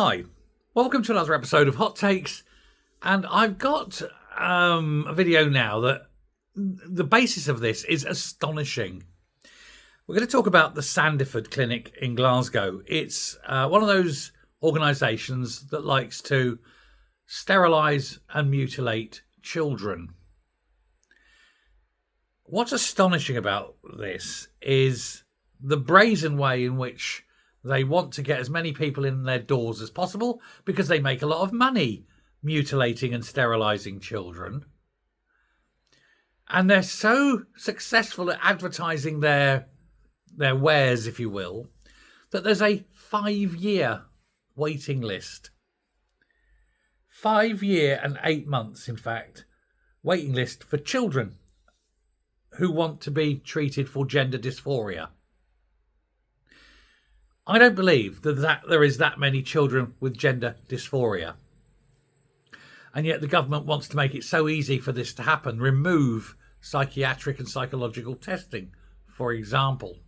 Hi, welcome to another episode of Hot Takes, and I've got a video now that the basis of this is astonishing. We're going to talk about the Sandiford Clinic in Glasgow. It's one of those organisations that likes to sterilise and mutilate children. What's astonishing about this is the brazen way in which they want to get as many people in their doors as possible because they make a lot of money mutilating and sterilising children. And they're so successful at advertising their wares, if you will, that there's a 5-year waiting list. 5 year and 8 months, in fact, waiting list for children who want to be treated for gender dysphoria. I don't believe that there is that many children with gender dysphoria. And yet the government wants to make it so easy for this to happen. Remove psychiatric and psychological testing, for example.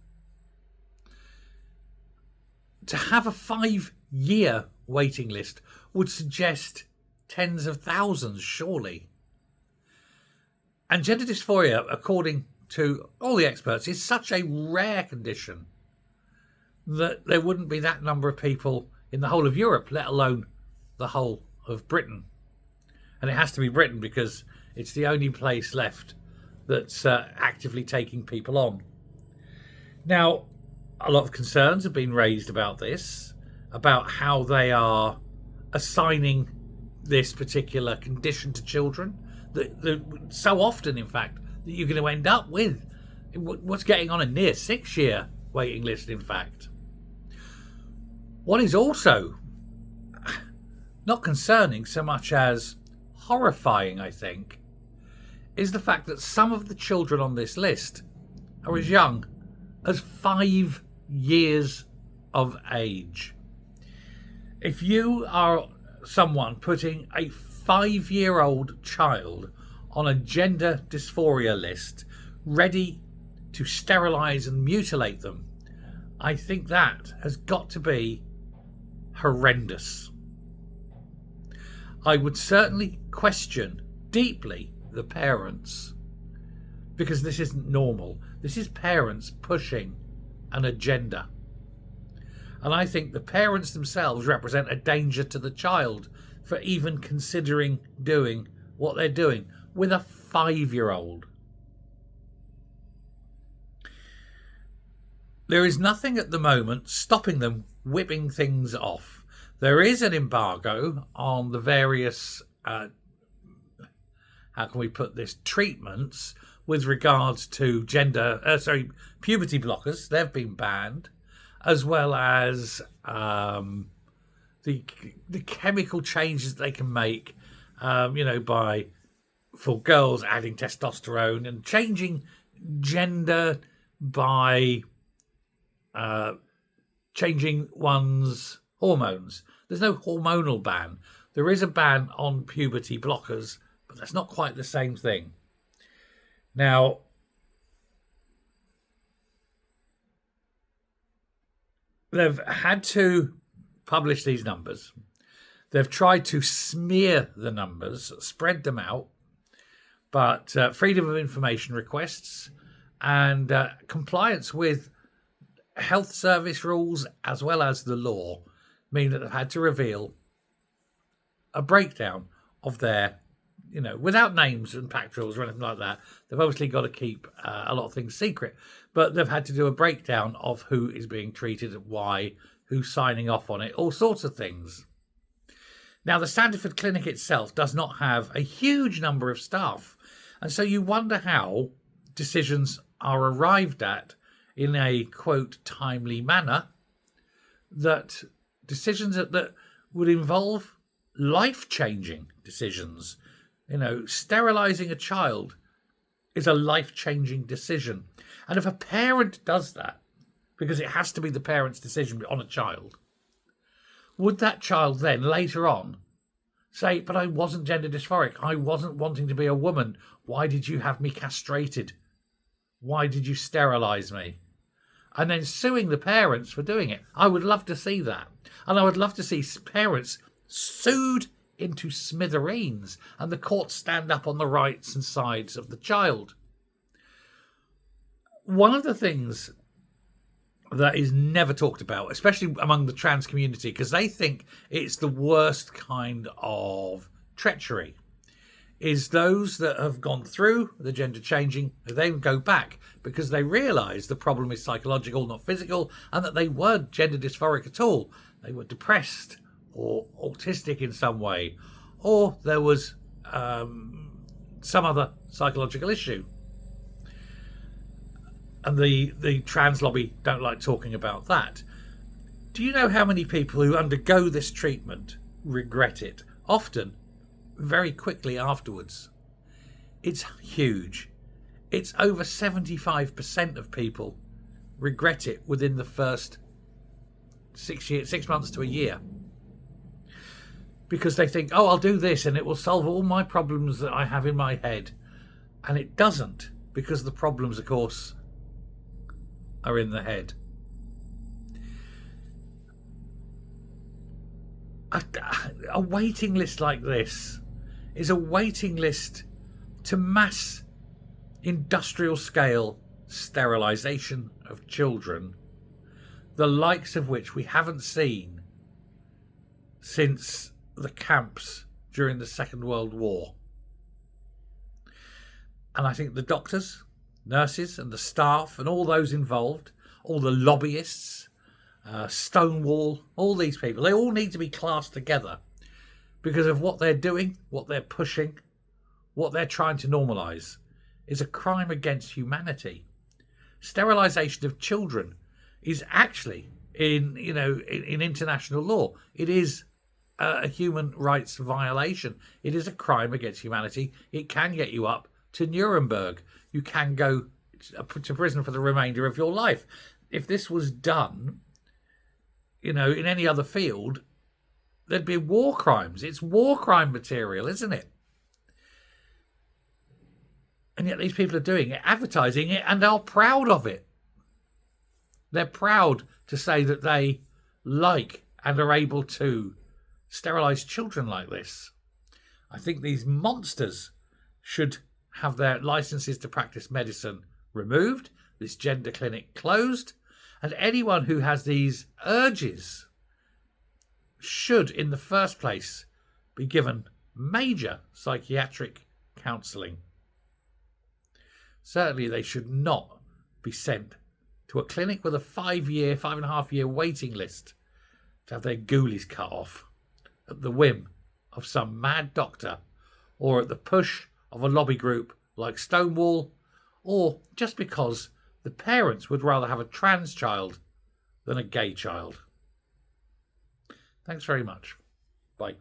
To have a 5-year waiting list would suggest tens of thousands, surely. And gender dysphoria, according to all the experts, is such a rare condition that there wouldn't be that number of people in the whole of Europe, let alone the whole of Britain. And it has to be Britain because it's the only place left that's actively taking people on. Now, a lot of concerns have been raised about this, about how they are assigning this particular condition to children. So often, in fact, that you're going to end up with what's getting on a near 6-year waiting list, in fact. What is also not concerning so much as horrifying, I think, is the fact that some of the children on this list are as young as 5 years of age. If you are someone putting a 5-year-old child on a gender dysphoria list, ready to sterilise and mutilate them, I think that has got to be horrendous. I would certainly question deeply the parents, because this isn't normal. This is parents pushing an agenda. And I think the parents themselves represent a danger to the child for even considering doing what they're doing with a 5-year-old. There is nothing at the moment stopping them whipping things off. There is an embargo on the various, treatments with regards to puberty blockers. They've been banned, as well as the chemical changes they can make, for girls adding testosterone and changing gender by changing one's hormones. There's no hormonal ban. There is a ban on puberty blockers, but that's not quite the same thing. Now, they've had to publish these numbers. They've tried to smear the numbers, spread them out, but freedom of information requests and compliance with health service rules as well as the law mean that they've had to reveal a breakdown of their, without names and pactorals or anything like that. They've obviously got to keep a lot of things secret, but they've had to do a breakdown of who is being treated, why, who's signing off on it, all sorts of things. Now, the Sandiford Clinic itself does not have a huge number of staff, and so you wonder how decisions are arrived at in a, quote, timely manner, that decisions that would involve life-changing decisions. Sterilising a child is a life-changing decision. And if a parent does that, because it has to be the parent's decision on a child, would that child then later on say, but I wasn't gender dysphoric, I wasn't wanting to be a woman, why did you have me castrated? Why did you sterilise me? and then suing the parents for doing it. I would love to see that. And I would love to see parents sued into smithereens and the courts stand up on the rights and sides of the child. One of the things that is never talked about, especially among the trans community, because they think it's the worst kind of treachery, is those that have gone through the gender changing, they go back because they realise the problem is psychological, not physical, and that they weren't gender dysphoric at all. They were depressed or autistic in some way, or there was some other psychological issue. And the trans lobby don't like talking about that. Do you know how many people who undergo this treatment regret it? Often very quickly afterwards. It's huge. It's over 75% of people regret it within the first 6 months to a year. Because they think, oh, I'll do this and it will solve all my problems that I have in my head. And it doesn't, because the problems, of course, are in the head. A waiting list like this is a waiting list to mass industrial scale sterilisation of children, the likes of which we haven't seen since the camps during the Second World War. And I think the doctors, nurses and the staff and all those involved, all the lobbyists, Stonewall, all these people, they all need to be classed together because of what they're doing, what they're pushing, what they're trying to normalise is a crime against humanity. Sterilisation of children is actually in international law. It is a human rights violation. It is a crime against humanity. It can get you up to Nuremberg. You can go to prison for the remainder of your life. If this was done, in any other field, there'd be war crimes. It's war crime material, isn't it? And yet these people are doing it, advertising it, and are proud of it. They're proud to say that they like and are able to sterilise children like this. I think these monsters should have their licences to practice medicine removed, this gender clinic closed, and anyone who has these urges should, in the first place, be given major psychiatric counselling. Certainly they should not be sent to a clinic with a 5.5 year waiting list to have their ghoulies cut off at the whim of some mad doctor or at the push of a lobby group like Stonewall, or just because the parents would rather have a trans child than a gay child. Thanks very much. Bye.